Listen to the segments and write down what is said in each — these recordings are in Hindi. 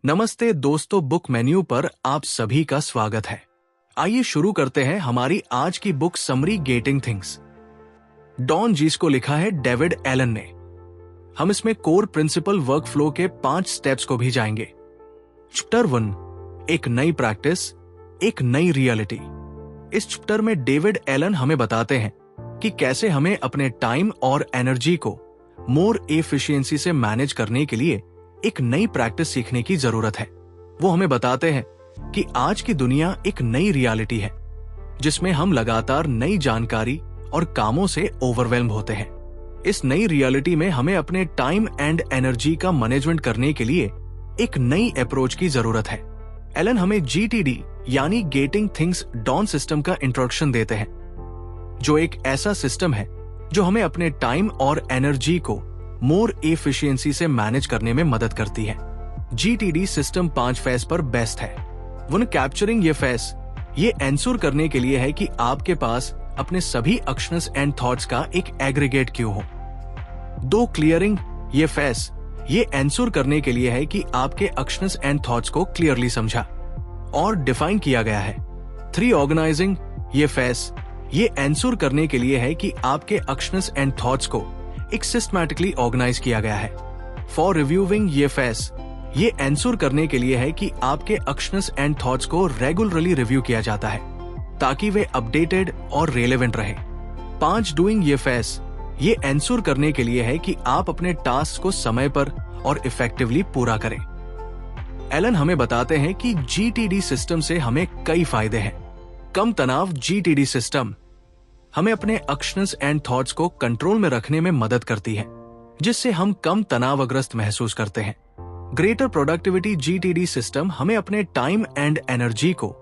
नमस्ते दोस्तों, बुक मेन्यू पर आप सभी का स्वागत है। आइए शुरू करते हैं हमारी आज की book summary getting things. Done जीस को लिखा है डेविड एलन ने। हम इसमें कोर प्रिंसिपल वर्क फ्लो के 5 स्टेप्स को भी जाएंगे। चैप्टर 1, एक नई प्रैक्टिस, एक नई रियलिटी। इस चैप्टर में डेविड एलन हमें बताते हैं कि कैसे हमें अपने टाइम और एनर्जी को मोर एफिशिएंसी से मैनेज करने के लिए एक नई प्रैक्टिस सीखने की जरूरत है। वो हमें बताते हैं कि आज की दुनिया एक नई रियलिटी है जिसमें हम लगातार नई जानकारी और कामों से ओवरवेल्म होते हैं। इस नई रियलिटी में हमें अपने टाइम एंड एनर्जी का मैनेजमेंट करने के लिए एक नई अप्रोच की जरूरत है। एलन हमें GTD यानी गेटिंग थिंग्स डॉन सिस्टम का इंट्रोडक्शन देते हैं, जो एक ऐसा सिस्टम है जो हमें अपने टाइम और एनर्जी को मोर एफिशिएंसी से मैनेज करने में मदद करती है। GTD सिस्टम 5 फेज पर बेस्ट है। वन कैप्चरिंग ये फेज ये एंश्योर करने के लिए है कि आपके पास अपने सभी एक्शंस एंड थॉट्स का एक एग्रीगेट क्यू हो। 2 क्लियरिंग ये फेज ये एंश्योर करने के लिए है कि आपके एक्शंस एंड थॉट्स को क्लियरली समझा और डिफाइन किया गया है। 3 ऑर्गेनाइजिंग ये फेज ये एंश्योर करने के लिए है कि आपके एक्शंस एंड थॉट्स को एक सिस्टमैटिकली ऑर्गेनाइज किया गया है। 4 रिव्यूइंग ये फेज ये एंश्योर करने के लिए है कि आपके एक्शंस एंड थॉट्स को रेगुलरली रिव्यू किया जाता है ताकि वे अपडेटेड और रेलेवेंट रहे। 5 डूइंग ये फेज ये एंश्योर करने के लिए है कि आप अपने टास्क को समय पर और इफेक्टिवली पूरा करें। एलन हमें बताते हैं कि GTD सिस्टम से हमें कई फायदे हैं। कम तनाव GTD सिस्टम हमें अपने एक्शंस एंड थॉट्स को कंट्रोल में रखने में मदद करती है, जिससे हम कम तनावग्रस्त महसूस करते हैं। ग्रेटर प्रोडक्टिविटी GTD सिस्टम हमें अपने टाइम एंड एनर्जी को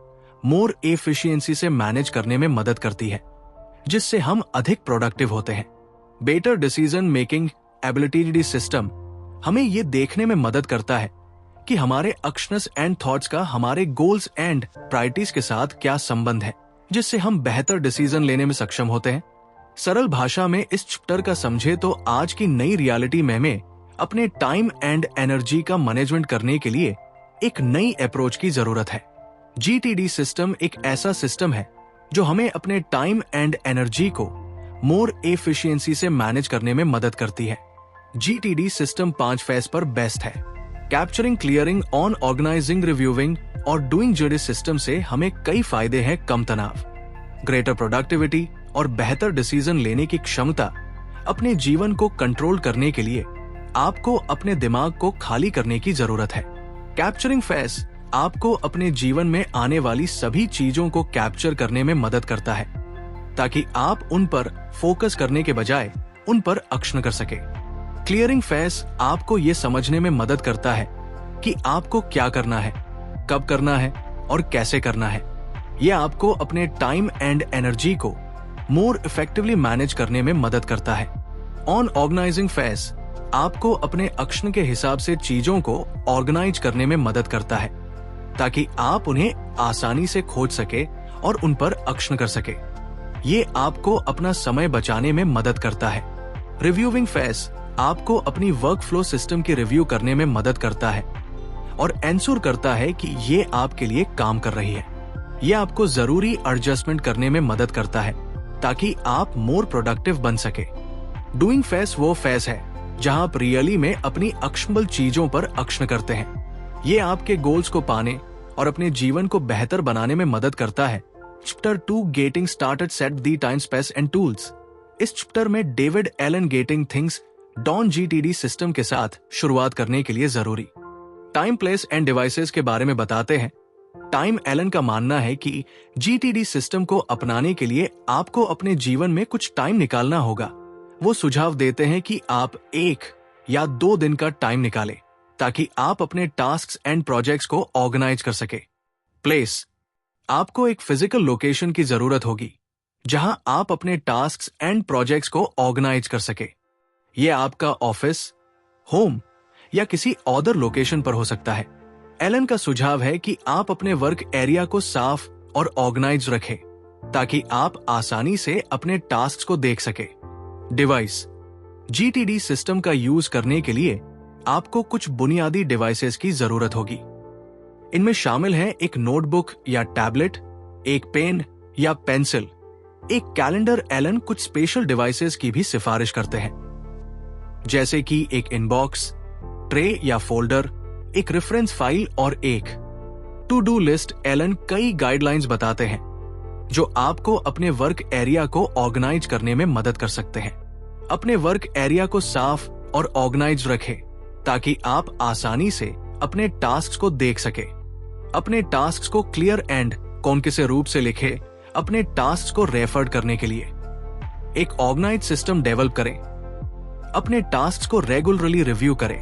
मोर एफिशिएंसी से मैनेज करने में मदद करती है, जिससे हम अधिक प्रोडक्टिव होते हैं। Better decision making ability system हमें ये देखने में मदद करता है कि हमारे एक्शंस एंड थॉट्स का हमारे गोल्स एंड प्रायोरिटीज के साथ क्या संबंध है, जिससे हम बेहतर डिसीजन लेने में सक्षम होते हैं। सरल भाषा में इस चैप्टर का समझे तो आज की नई रियलिटी में हमें अपने टाइम एंड एनर्जी का मैनेजमेंट करने के लिए एक नई अप्रोच की जरूरत है। GTD सिस्टम एक ऐसा सिस्टम है जो हमें अपने टाइम एंड एनर्जी को मोर एफिशिएंसी से मैनेज करने में मदद करती है। GTD सिस्टम 5 फेज पर बेस्ट है। Capturing, clearing, on organizing, reviewing और डूइंग GTD सिस्टम से हमें कई फायदे हैं। कम तनाव, ग्रेटर प्रोडक्टिविटी और बेहतर डिसीजन लेने की क्षमता। अपने जीवन को कंट्रोल करने के लिए आपको अपने दिमाग को खाली करने की जरूरत है। कैप्चरिंग फेज आपको अपने जीवन में आने वाली सभी चीजों को कैप्चर करने में मदद करता है ताकि आप उन पर फोकस करने के बजाय उन पर एक्शन कर सके। क्लियरिंग फेज आपको ये समझने में मदद करता है कि आपको क्या करना है, कब करना है और कैसे करना है। यह आपको अपने टाइम एंड एनर्जी को मोर इफेक्टिवली मैनेज करने में मदद करता है। ऑन ऑर्गेनाइजिंग फेज आपको अपने एक्शन के हिसाब से चीजों को ऑर्गेनाइज करने में मदद करता है ताकि आप उन्हें आसानी से खोज सके और उन पर एक्शन कर सके। ये आपको अपना समय बचाने में मदद करता है। रिव्यूइंग फेज आपको अपनी वर्क फ्लो सिस्टम की रिव्यू करने में मदद करता है और एंश्योर करता है कि ये आपके लिए काम कर रही है। ये आपको जरूरी एडजस्टमेंट करने में मदद करता है ताकि आप मोर प्रोडक्टिव बन सके। डूइंग फेज वो फेज है जहां आप रियली में अपनी एक्शनेबल चीजों पर एक्शन करते हैं। ये आपके गोल्स को पाने और अपने जीवन को बेहतर बनाने में मदद करता है। Chapter 2, getting started, set the time, space and tools. इस चैप्टर में David Allen getting things done GTD system के साथ शुरुआत करने के लिए जरूरी टाइम, प्लेस एंड डिवाइसेस के बारे में बताते हैं। टाइम एलन का मानना है कि GTD सिस्टम को अपनाने के लिए आपको अपने जीवन में कुछ टाइम निकालना होगा। वो सुझाव देते हैं कि आप 1 या 2 दिन का टाइम निकालें ताकि आप अपने टास्क्स एंड प्रोजेक्ट्स को ऑर्गेनाइज कर सके। प्लेस, आपको एक फिजिकल लोकेशन की जरूरत होगी जहां आप अपने टास्क्स एंड प्रोजेक्ट्स को ऑर्गेनाइज कर सके। ये आपका ऑफिस, होम या किसी अदर लोकेशन पर हो सकता है। एलन का सुझाव है कि आप अपने वर्क एरिया को साफ और ऑर्गेनाइज रखें ताकि आप आसानी से अपने टास्क्स को देख सके। डिवाइस, GTD सिस्टम का यूज करने के लिए आपको कुछ बुनियादी डिवाइसेस की जरूरत होगी। इनमें शामिल हैं एक नोटबुक या टैबलेट, एक पेन या पेंसिल, एक कैलेंडर। एलन कुछ स्पेशल डिवाइसेस की भी सिफारिश करते हैं, जैसे कि एक इनबॉक्स, ट्रे या फोल्डर, एक रेफरेंस फाइल और एक टू डू लिस्ट। एलन कई गाइडलाइंस बताते हैं जो आपको अपने वर्क एरिया को ऑर्गेनाइज करने में मदद कर सकते हैं। अपने वर्क एरिया को साफ और ऑर्गेनाइज रखें ताकि आप आसानी से अपने टास्क को देख सके। अपने टास्क को क्लियर एंड कॉन्केसिव रूप से लिखें। अपने टास्क को रेफर करने के लिए एक ऑर्गेनाइज सिस्टम डेवलप करें। अपने टास्क को रेगुलरली रिव्यू करें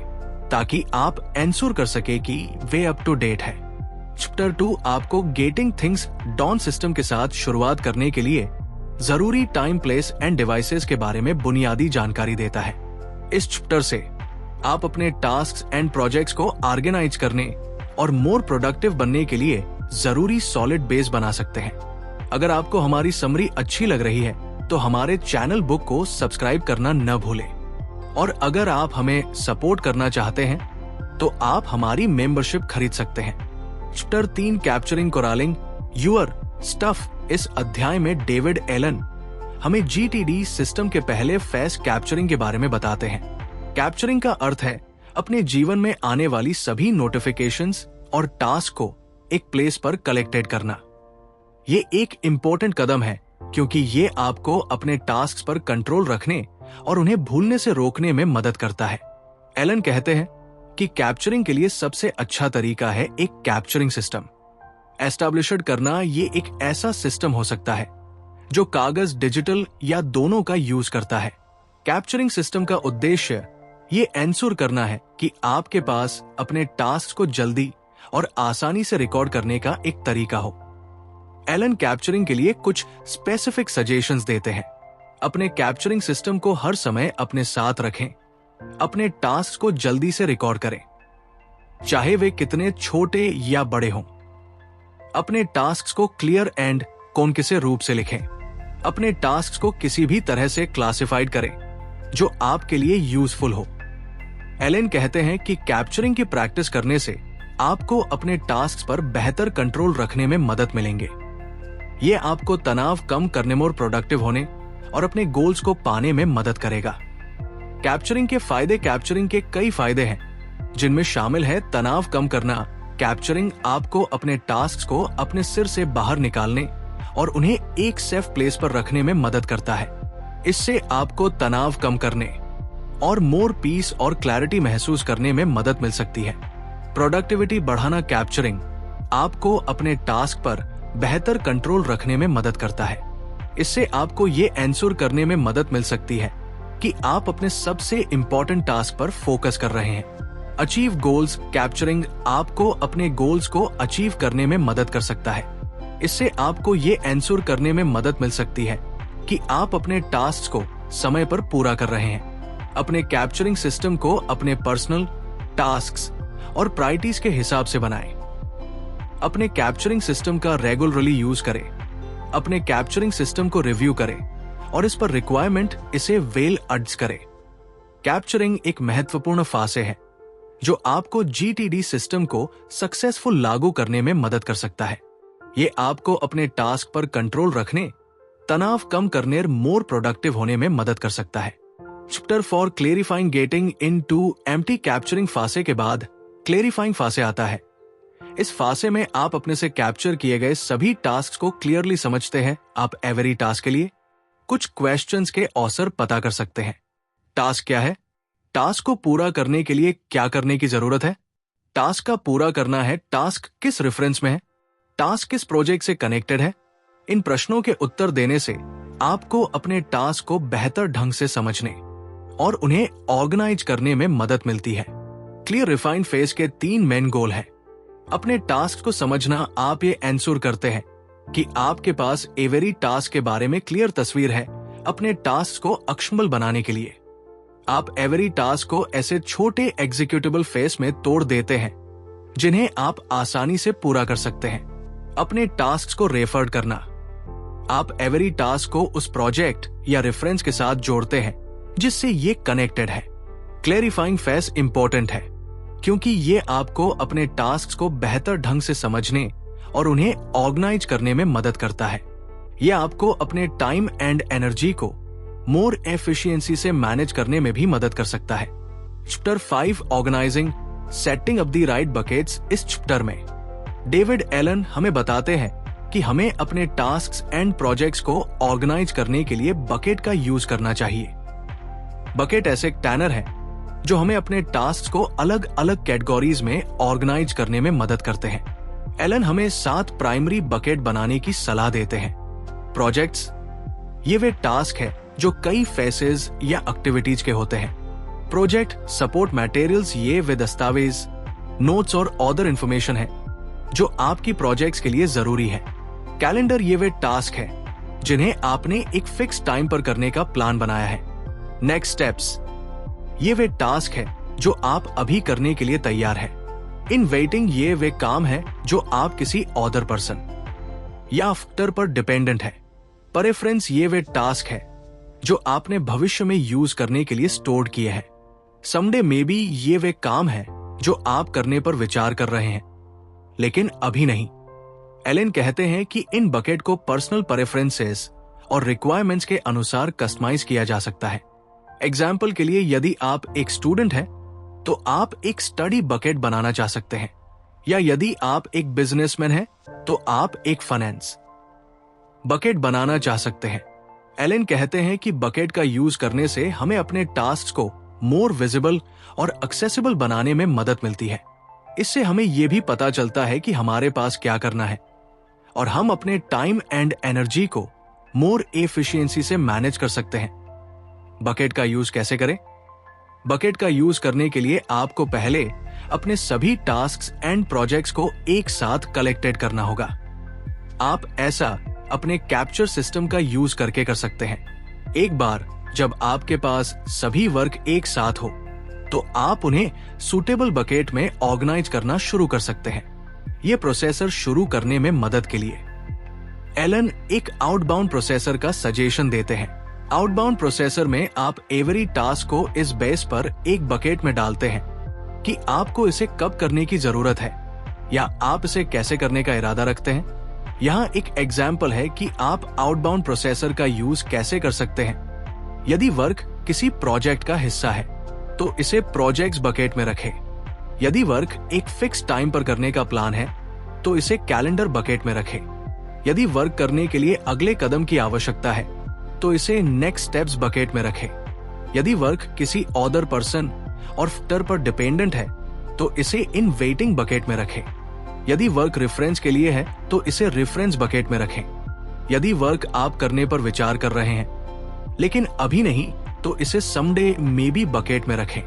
ताकि आप एंश्योर कर सके कि वे अप टू डेट है। चैप्टर 2 आपको गेटिंग थिंग्स डॉन सिस्टम के साथ शुरुआत करने के लिए जरूरी टाइम, प्लेस एंड डिवाइसेस के बारे में बुनियादी जानकारी देता है। इस चैप्टर से आप अपने टास्क्स एंड प्रोजेक्ट्स को ऑर्गेनाइज करने और मोर प्रोडक्टिव बनने के लिए जरूरी सॉलिड बेस बना सकते हैं। अगर आपको हमारी समरी अच्छी लग रही है तो हमारे चैनल बुक को सब्सक्राइब करना न भूलें। और अगर आप हमें सपोर्ट करना चाहते हैं तो आप हमारी मेंबरशिप खरीद सकते हैं। Chapter 3 capturing corralling your stuff. इस अध्याय में डेविड एलन हमें जीटीडी सिस्टम के पहले फेज कैप्चरिंग के बारे में बताते हैं। कैप्चरिंग का अर्थ है अपने जीवन में आने वाली सभी नोटिफिकेशंस और टास्क को एक प्लेस पर कलेक्टेड करना। ये एक इम्पोर्टेंट कदम है क्योंकि ये आपको अपने टास्क पर कंट्रोल रखने और उन्हें भूलने से रोकने में मदद करता है। एलन कहते हैं कि कैप्चरिंग के लिए सबसे अच्छा तरीका है एक कैप्चरिंग सिस्टम एस्टैब्लिश करना। ये एक ऐसा सिस्टम हो सकता है जो कागज, डिजिटल या दोनों का यूज करता है। कैप्चरिंग सिस्टम का उद्देश्य ये एंश्योर करना है कि आपके पास अपने टास्क को जल्दी और आसानी से रिकॉर्ड करने का एक तरीका हो। एलन कैप्चरिंग के लिए कुछ स्पेसिफिक सजेशंस देते हैं। अपने कैप्चरिंग सिस्टम को हर समय अपने साथ रखें। अपने टास्क को जल्दी से रिकॉर्ड करें, चाहे वे कितने छोटे या बड़े हों। अपने टास्क को क्लियर एंड कॉन्केसिव रूप से लिखें। अपने टास्क को किसी भी तरह से क्लासिफाइड करें जो आपके लिए यूजफुल हो। एलन कहते हैं कि कैप्चरिंग की प्रैक्टिस करने से आपको अपने टास्क पर बेहतर कंट्रोल रखने में मदद मिलेंगे। ये आपको तनाव कम करने में और प्रोडक्टिव होने और अपने गोल्स को पाने में मदद करेगा। कैप्चरिंग के फायदे। कैप्चरिंग के कई फायदे हैं जिनमें शामिल है तनाव कम करना। कैप्चरिंग आपको अपने टास्क को अपने सिर से बाहर निकालने और उन्हें एक सेफ प्लेस पर रखने में मदद करता है। इससे आपको तनाव कम करने और मोर पीस और क्लैरिटी महसूस करने में मदद मिल सकती है। प्रोडक्टिविटी बढ़ाना। कैप्चरिंग आपको अपने टास्क पर बेहतर कंट्रोल रखने में मदद करता है। इससे आपको ये एंश्योर करने में मदद मिल सकती है कि आप अपने सबसे इंपॉर्टेंट टास्क पर फोकस कर रहे हैं। Achieve goals. कैप्चरिंग आपको अपने गोल्स को अचीव करने में मदद कर सकता है। इससे आपको ये एंश्योर करने में मदद मिल सकती है कि आप अपने टास्क को समय पर पूरा कर रहे हैं। अपने कैप्चरिंग सिस्टम को अपने पर्सनल टास्क्स और प्रायोरिटीज के हिसाब से बनाएं। अपने कैप्चरिंग सिस्टम का रेगुलरली यूज करें। अपने कैप्चरिंग सिस्टम को रिव्यू करें और इस पर रिक्वायरमेंट इसे वेल एडजस्ट करें। कैप्चरिंग एक महत्वपूर्ण फासे है जो आपको जीटीडी सिस्टम को सक्सेसफुल लागू करने में मदद कर सकता है। ये आपको अपने टास्क पर कंट्रोल रखने, तनाव कम करने और मोर प्रोडक्टिव होने में मदद कर सकता है। Chapter 4 clarifying getting into empty. Capturing phase के बाद क्लेरिफाइंग फासे आता है। इस फासे में आप अपने से कैप्चर किए गए सभी टास्क को क्लियरली समझते हैं। आप एवरी टास्क के लिए कुछ क्वेश्चंस के आंसर पता कर सकते हैं। टास्क क्या है? टास्क को पूरा करने के लिए क्या करने की जरूरत है? टास्क का पूरा करना है। टास्क किस रेफरेंस में है? टास्क किस प्रोजेक्ट से कनेक्टेड है? इन प्रश्नों के उत्तर देने से आपको अपने टास्क को बेहतर ढंग से समझने और उन्हें ऑर्गेनाइज करने में मदद मिलती है। क्लियर रिफाइंड फेज के 3 मेन गोल हैं। अपने टास्क को समझना। आप ये एंश्योर करते हैं कि आपके पास एवरी टास्क के बारे में क्लियर तस्वीर है। अपने टास्क को अक्षमल बनाने के लिए आप एवरी टास्क को ऐसे छोटे एग्जीक्यूटेबल फेस में तोड़ देते हैं जिन्हें आप आसानी से पूरा कर सकते हैं। अपने टास्क को रेफर करना। आप एवरी टास्क को उस प्रोजेक्ट या रेफरेंस के साथ जोड़ते हैं जिससे ये कनेक्टेड है। क्लेरिफाइंग फेस इंपॉर्टेंट है। क्योंकि ये आपको अपने टास्क को बेहतर ढंग से समझने और उन्हें ऑर्गेनाइज करने में मदद करता है। ये आपको अपने टाइम एंड एनर्जी को मोर एफिशिएंसी से मैनेज करने में भी मदद कर सकता है। Chapter 5 organizing setting up the right buckets. इस चैप्टर में डेविड एलन हमें बताते हैं कि हमें अपने टास्क्स एंड प्रोजेक्ट्स को ऑर्गेनाइज करने के लिए बकेट का यूज करना चाहिए। बकेट ऐसे एक टैनर है जो हमें अपने टास्क्स को अलग अलग कैटेगरीज में ऑर्गेनाइज करने में मदद करते हैं। एलन हमें 7 प्राइमरी बकेट बनाने की सलाह देते हैं। प्रोजेक्ट्स, ये वे टास्क है जो कई फेसेस या एक्टिविटीज के होते हैं। प्रोजेक्ट सपोर्ट मटेरियल्स, ये वे दस्तावेज, नोट्स और अदर इंफॉर्मेशन है जो आपकी प्रोजेक्ट्स के लिए जरूरी है। कैलेंडर, ये वे टास्क है जिन्हें आपने एक फिक्स टाइम पर करने का प्लान बनाया है। नेक्स्ट स्टेप्स, ये वे टास्क है जो आप अभी करने के लिए तैयार है। इन वेटिंग, ये वे काम है जो आप किसी अदर पर्सन या आफ्टर पर डिपेंडेंट है। प्रेफरेंस, ये वे टास्क है जो आपने भविष्य में यूज करने के लिए स्टोर किए हैं। समडे में भी, ये वे काम है जो आप करने पर विचार कर रहे हैं लेकिन अभी नहीं। एलन कहते हैं कि इन बकेट को पर्सनल प्रेफरेंसेस और रिक्वायरमेंट्स के अनुसार कस्टमाइज किया जा सकता है। एग्जाम्पल के लिए, यदि आप एक स्टूडेंट हैं तो आप एक स्टडी बकेट बनाना चाह सकते हैं, या यदि आप एक बिजनेसमैन हैं तो आप एक फाइनेंस बकेट बनाना चाह सकते हैं। एलन कहते हैं कि बकेट का यूज करने से हमें अपने टास्क को मोर विजिबल और एक्सेसिबल बनाने में मदद मिलती है। इससे हमें यह भी पता चलता है कि हमारे पास क्या करना है और हम अपने टाइम एंड एनर्जी को मोर एफिशिएंसी से मैनेज कर सकते हैं। बकेट का यूज कैसे करें? बकेट का यूज करने के लिए आपको पहले अपने सभी टास्क्स एंड प्रोजेक्ट्स को एक साथ कलेक्टेड करना होगा। आप ऐसा अपने कैप्चर सिस्टम का यूज करके कर सकते हैं। एक बार जब आपके पास सभी वर्क एक साथ हो तो आप उन्हें सूटेबल बकेट में ऑर्गेनाइज करना शुरू कर सकते हैं। यह प्रोसेसर शुरू करने में मदद के लिए एलन एक आउटबाउंड प्रोसेसर का सजेशन देते हैं। आउटबाउंड प्रोसेसर में आप एवरी टास्क को इस बेस पर एक बकेट में डालते हैं कि आपको इसे कब करने की जरूरत है या आप इसे कैसे करने का इरादा रखते हैं। यहाँ एक एग्जाम्पल है कि आप आउटबाउंड प्रोसेसर का यूज कैसे कर सकते हैं। यदि वर्क किसी प्रोजेक्ट का हिस्सा है तो इसे प्रोजेक्ट्स बकेट में रखें। यदि वर्क एक फिक्स टाइम पर करने का प्लान है तो इसे कैलेंडर बकेट में रखें। यदि वर्क करने के लिए अगले कदम की आवश्यकता है तो इसे नेक्स्ट स्टेप्स बकेट में रखें। यदि वर्क किसी अदर पर्सन और फिटर पर डिपेंडेंट है तो इसे इन वेटिंग बकेट में रखें। यदि वर्क रेफरेंस के लिए है तो इसे रेफरेंस बकेट में रखें। यदि वर्क आप करने पर विचार कर रहे हैं लेकिन अभी नहीं तो इसे समडे में भी बकेट में रखें।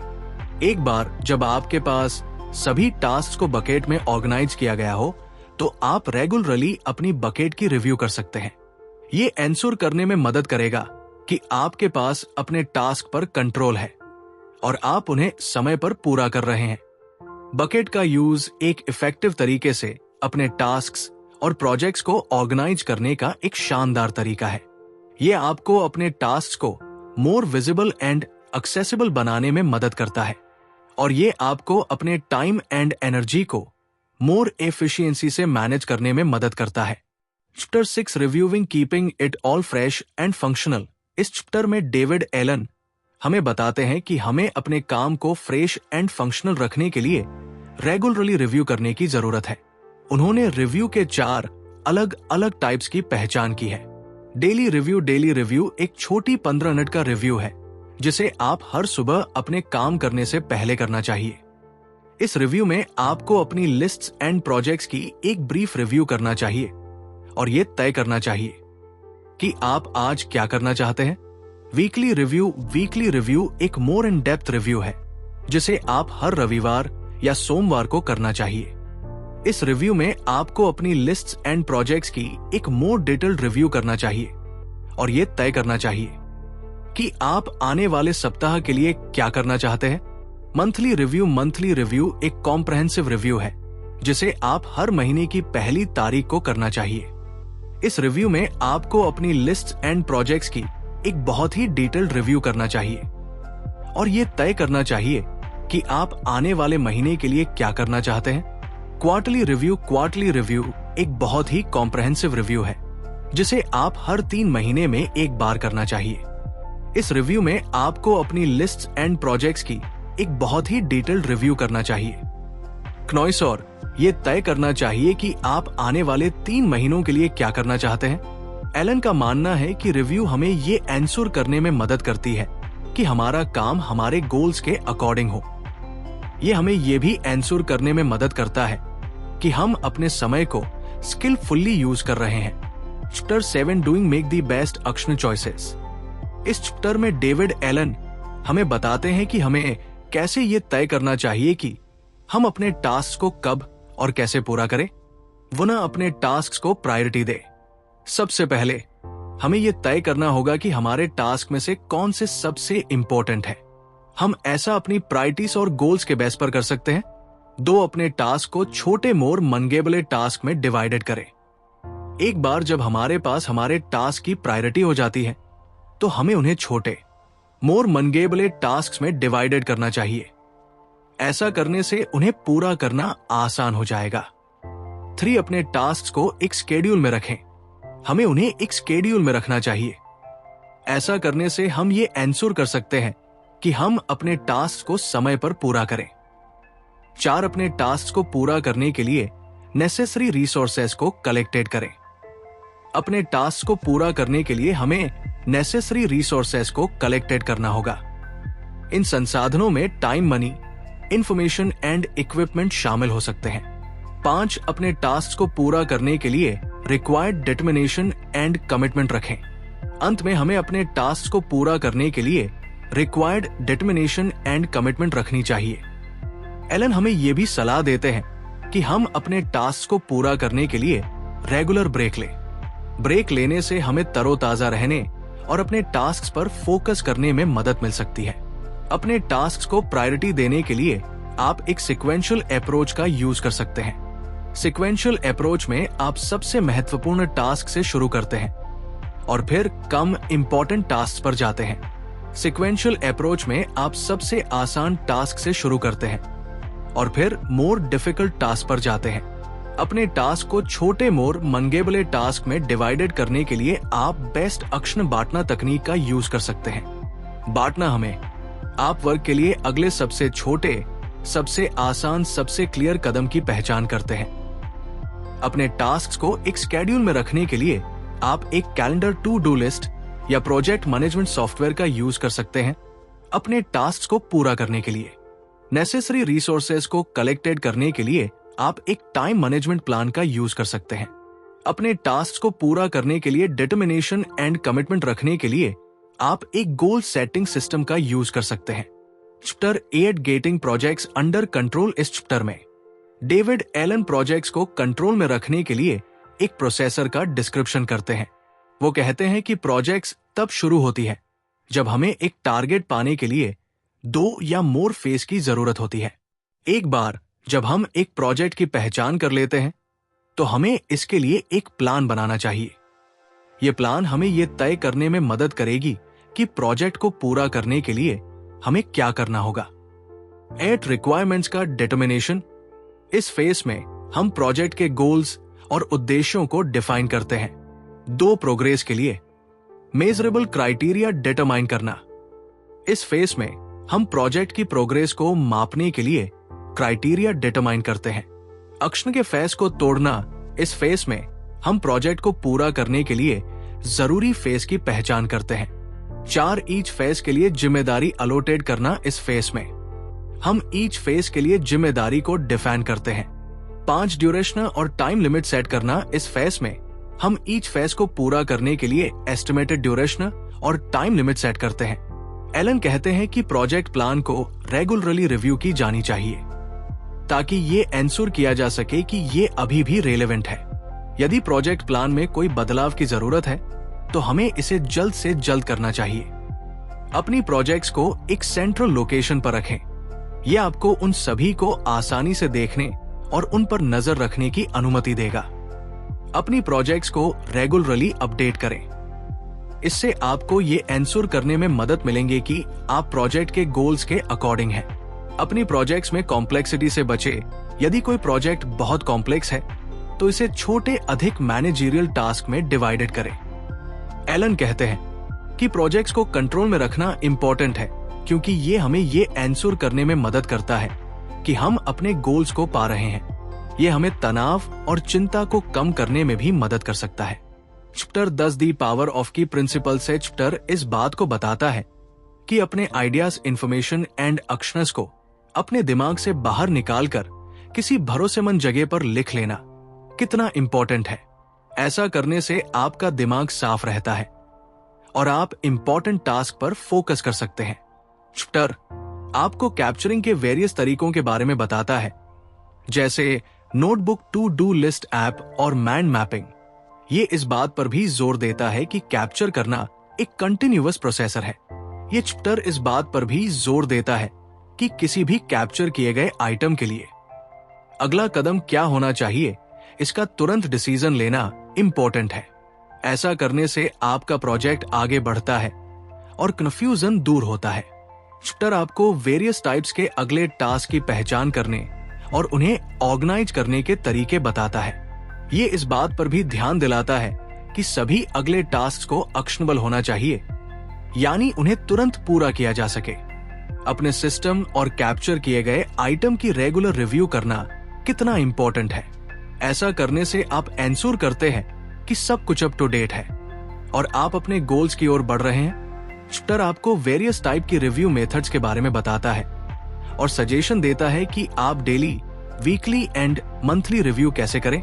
एक बार जब आपके पास सभी टास्क को बकेट में ऑर्गेनाइज किया गया हो तो आप रेगुलरली अपनी बकेट की रिव्यू कर सकते हैं। ये एंश्योर करने में मदद करेगा कि आपके पास अपने टास्क पर कंट्रोल है और आप उन्हें समय पर पूरा कर रहे हैं। बकेट का यूज एक इफेक्टिव तरीके से अपने टास्क्स और प्रोजेक्ट्स को ऑर्गेनाइज करने का एक शानदार तरीका है। ये आपको अपने टास्क को मोर विजिबल एंड एक्सेसिबल बनाने में मदद करता है और ये आपको अपने टाइम एंड एनर्जी को मोर एफिशिएंसी से मैनेज करने में मदद करता है। Chapter 6 reviewing keeping it all fresh and functional. इस चैप्टर में डेविड एलन हमें बताते हैं कि हमें अपने काम को फ्रेश एंड फंक्शनल रखने के लिए रेगुलरली रिव्यू करने की जरूरत है। उन्होंने रिव्यू के 4 अलग अलग टाइप्स की पहचान की है। डेली रिव्यू एक छोटी 15 मिनट का रिव्यू है जिसे आप हर सुबह अपने काम करने से पहले करना चाहिए। इस रिव्यू में आपको अपनी लिस्ट्स एंड प्रोजेक्ट्स की एक ब्रीफ रिव्यू करना चाहिए और ये तय करना चाहिए कि आप आज क्या करना चाहते हैं। वीकली रिव्यू एक मोर इन डेप्थ रिव्यू है जिसे आप हर रविवार या सोमवार को करना चाहिए। इस रिव्यू में आपको अपनी लिस्ट्स एंड प्रोजेक्ट्स की एक मोर डिटेल्ड रिव्यू करना चाहिए और ये तय करना चाहिए कि आप आने वाले सप्ताह के लिए क्या करना चाहते हैं। मंथली रिव्यू एक कॉम्प्रहेंसिव रिव्यू है जिसे आप हर महीने की पहली तारीख को करना चाहिए। इस रिव्यू में आपको अपनी लिस्ट्स एंड प्रोजेक्ट्स की एक बहुत ही डिटेल्ड रिव्यू करना चाहिए और ये तय करना चाहिए कि आप आने वाले महीने के लिए क्या करना चाहते हैं। क्वार्टरली रिव्यू एक बहुत ही कॉम्प्रहेंसिव रिव्यू है जिसे आप हर 3 महीने में एक बार करना चाहिए। इस रिव्यू में आपको अपनी लिस्ट्स एंड प्रोजेक्ट्स की एक बहुत ही डिटेल्ड रिव्यू करना चाहिए। क्नॉइसोर ये तय करना चाहिए कि आप आने वाले 3 महीनों के लिए क्या करना चाहते हैं। एलन का मानना है कि रिव्यू हमें ये एंश्योर करने में मदद करती है कि हमारा काम हमारे गोल्स के अकॉर्डिंग हो। ये हमें ये भी एंश्योर करने में मदद करता है कि हम अपने समय को स्किलफुली यूज कर रहे हैं। Chapter 7 doing make the best action choices. इस चैप्टर में डेविड एलन हमें बताते हैं कि हमें कैसे ये तय करना चाहिए कि हम अपने टास्क को कब और कैसे पूरा करें। वो ना अपने टास्क को प्रायोरिटी दे। सबसे पहले हमें यह तय करना होगा कि हमारे टास्क में से कौन से सबसे इंपॉर्टेंट है। हम ऐसा अपनी प्रायोरिटीज और गोल्स के बेस पर कर सकते हैं। 2 अपने टास्क को छोटे मोर मनगेबल टास्क में डिवाइडेड करें। एक बार जब हमारे पास हमारे टास्क की प्रायोरिटी हो जाती है तो हमें उन्हें छोटे मोर मनगेबल टास्क में डिवाइडेड करना चाहिए। ऐसा करने से उन्हें पूरा करना आसान हो जाएगा। 3 अपने टास्क को एक स्केड्यूल में रखें। हमें उन्हें एक स्केड्यूल में रखना चाहिए। ऐसा करने से हम ये एंश्योर कर सकते हैं कि हम अपने टास्क को समय पर पूरा करें। 4 अपने टास्क को पूरा करने के लिए नेसेसरी रिसोर्सेस को कलेक्टेड करें। अपने टास्क को पूरा करने के लिए हमें नेसेसरी रिसोर्सेस को कलेक्टेड करना होगा। इन संसाधनों में time, money, information and equipment शामिल हो सकते हैं। 5 अपने टास्क को पूरा करने के लिए रिक्वायर्ड डिटर्मिनेशन एंड कमिटमेंट रखें। अंत में हमें अपने टास्क को पूरा करने के लिए रिक्वायर्ड डिटर्मिनेशन एंड कमिटमेंट रखनी चाहिए। एलन हमें यह भी सलाह देते हैं कि हम अपने टास्क को पूरा करने के लिए रेगुलर ब्रेक लें। ब्रेक लेने से हमें तरोताजा रहने और अपने टास्क पर फोकस करने में मदद मिल सकती है। अपने टास्क को प्रायोरिटी देने के लिए आप एक सिक्वेंशियल अप्रोच का यूज कर सकते हैं। सिक्वेंशियल अप्रोच में आप सबसे महत्वपूर्ण टास्क से शुरू करते हैं और फिर कम इंपॉर्टेंट टास्क पर जाते हैं। सिक्वेंशियल अप्रोच में आप सबसे आसान टास्क से शुरू करते हैं और फिर मोर डिफिकल्ट टास्क पर जाते हैं। अपने टास्क को छोटे मोर मनगेबल टास्क में डिवाइडेड करने के लिए आप बेस्ट एक्शन बांटना तकनीक का यूज कर सकते हैं। बांटना हमें आप वर्क के लिए अगले सबसे छोटे, सबसे आसान, सबसे क्लियर कदम की पहचान करते हैं। अपने टास्क को एक स्केड्यूल में रखने के लिए आप एक कैलेंडर, टू डू लिस्ट या प्रोजेक्ट मैनेजमेंट सॉफ्टवेयर का यूज कर सकते हैं। अपने टास्क को पूरा करने के लिए नेसेसरी रिसोर्सेज को कलेक्टेड करने के लिए आप एक टाइम मैनेजमेंट प्लान का यूज कर सकते हैं। अपने टास्क को पूरा करने के लिए डिटर्मिनेशन एंड कमिटमेंट रखने के लिए आप एक गोल सेटिंग सिस्टम का यूज कर सकते हैं। Chapter 8 getting projects under control. इस चैप्टर में डेविड एलन प्रोजेक्ट्स को कंट्रोल में रखने के लिए एक प्रोसेसर का डिस्क्रिप्शन करते हैं। वो कहते हैं कि प्रोजेक्ट्स तब शुरू होती है जब हमें एक टारगेट पाने के लिए 2 या मोर फेज की जरूरत होती है। एक बार जब हम एक प्रोजेक्ट की पहचान कर लेते हैं तो हमें इसके लिए एक प्लान बनाना चाहिए। यह प्लान हमें यह तय करने में मदद करेगी कि प्रोजेक्ट को पूरा करने के लिए हमें क्या करना होगा। 8 रिक्वायरमेंट्स का डिटर्मिनेशन। इस फेज में हम प्रोजेक्ट के गोल्स और उद्देश्यों को डिफाइन करते हैं। 2 प्रोग्रेस के लिए मेजरेबल क्राइटेरिया डिटरमाइन करना। इस फेज में हम प्रोजेक्ट की प्रोग्रेस को मापने के लिए क्राइटेरिया डिटरमाइन करते हैं। एक्शन के फेज को तोड़ना। इस फेज में हम प्रोजेक्ट को पूरा करने के लिए जरूरी फेज की पहचान करते हैं। 4 ईच फेज के लिए जिम्मेदारी अलॉटेड करना। इस फेज में हम ईच फेज के लिए जिम्मेदारी को डिफाइन करते हैं। 5 ड्यूरेशन और टाइम लिमिट सेट करना। इस फेज में हम ईच फेज को पूरा करने के लिए एस्टिमेटेड ड्यूरेशन और टाइम लिमिट सेट करते हैं। एलन कहते हैं कि प्रोजेक्ट प्लान को रेगुलरली रिव्यू की जानी चाहिए ताकि ये एंश्योर किया जा सके कि ये अभी भी रेलेवेंट है। यदि प्रोजेक्ट प्लान में कोई बदलाव की जरूरत है तो हमें इसे जल्द से जल्द करना चाहिए। अपनी प्रोजेक्ट्स को एक सेंट्रल लोकेशन पर रखें। यह आपको उन सभी को आसानी से देखने और उन पर नजर रखने की अनुमति देगा। अपनी प्रोजेक्ट्स को रेगुलरली अपडेट करें। इससे आपको ये एंश्योर करने में मदद मिलेंगे कि आप प्रोजेक्ट के गोल्स के अकॉर्डिंग हैं। अपनी प्रोजेक्ट्स में कॉम्प्लेक्सिटी से बचे। यदि कोई प्रोजेक्ट बहुत कॉम्प्लेक्स है तो इसे छोटे अधिक मैनेजरियल टास्क में डिवाइडेड करें। एलन कहते हैं कि प्रोजेक्ट्स को कंट्रोल में रखना इंपॉर्टेंट है क्योंकि ये हमें ये एंश्योर करने में मदद करता है कि हम अपने गोल्स को पा रहे हैं। ये हमें तनाव और चिंता को कम करने में भी मदद कर सकता है। चैप्टर 10 दी पावर ऑफ की प्रिंसिपल से चैप्टर इस बात को बताता है कि अपने आइडियाज, इंफॉर्मेशन एंड एक्शंस को अपने दिमाग से बाहर निकालकर किसी भरोसेमंद जगह पर लिख लेना कितना इंपॉर्टेंट है। ऐसा करने से आपका दिमाग साफ रहता है और आप इंपॉर्टेंट टास्क पर फोकस कर सकते हैं। चैप्टर आपको कैप्चरिंग के वेरियस तरीकों के बारे में बताता है, जैसे notebook, to do list app और माइंड मैपिंग। ये इस बात पर भी जोर देता है कि कैप्चर करना एक कंटिन्यूअस प्रोसेसर है। ये चैप्टर इस बात पर भी जोर देता है कि किसी भी कैप्चर किए गए आइटम के लिए अगला कदम क्या होना चाहिए, इसका तुरंत डिसीजन लेना इंपॉर्टेंट है। ऐसा करने से आपका प्रोजेक्ट आगे बढ़ता है और कंफ्यूजन दूर होता है। चैप्टर आपको वेरियस टाइप्स के अगले टास्क की पहचान करने और उन्हें ऑर्गेनाइज करने के तरीके बताता है। ये इस बात पर भी ध्यान दिलाता है कि सभी अगले टास्क को एक्शनेबल होना चाहिए, यानी उन्हें तुरंत पूरा किया जा सके। अपने सिस्टम और कैप्चर किए गए आइटम की रेगुलर रिव्यू करना कितना इंपॉर्टेंट है। ऐसा करने से आप एंश्योर करते हैं कि सब कुछ अप टू डेट है और आप अपने गोल्स की ओर बढ़ रहे हैं। चैप्टर आपको वेरियस टाइप की रिव्यू मेथड्स के बारे में बताता है और सजेशन देता है कि आप daily, weekly and monthly review कैसे करें।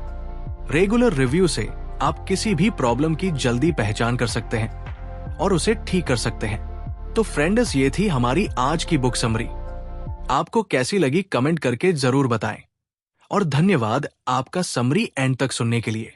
रेगुलर रिव्यू से आप किसी भी प्रॉब्लम की जल्दी पहचान कर सकते हैं और उसे ठीक कर सकते हैं। तो फ्रेंड्स, ये थी हमारी आज की बुक समरी। आपको कैसी लगी कमेंट करके जरूर बताएं और धन्यवाद आपका समरी एंड तक सुनने के लिए।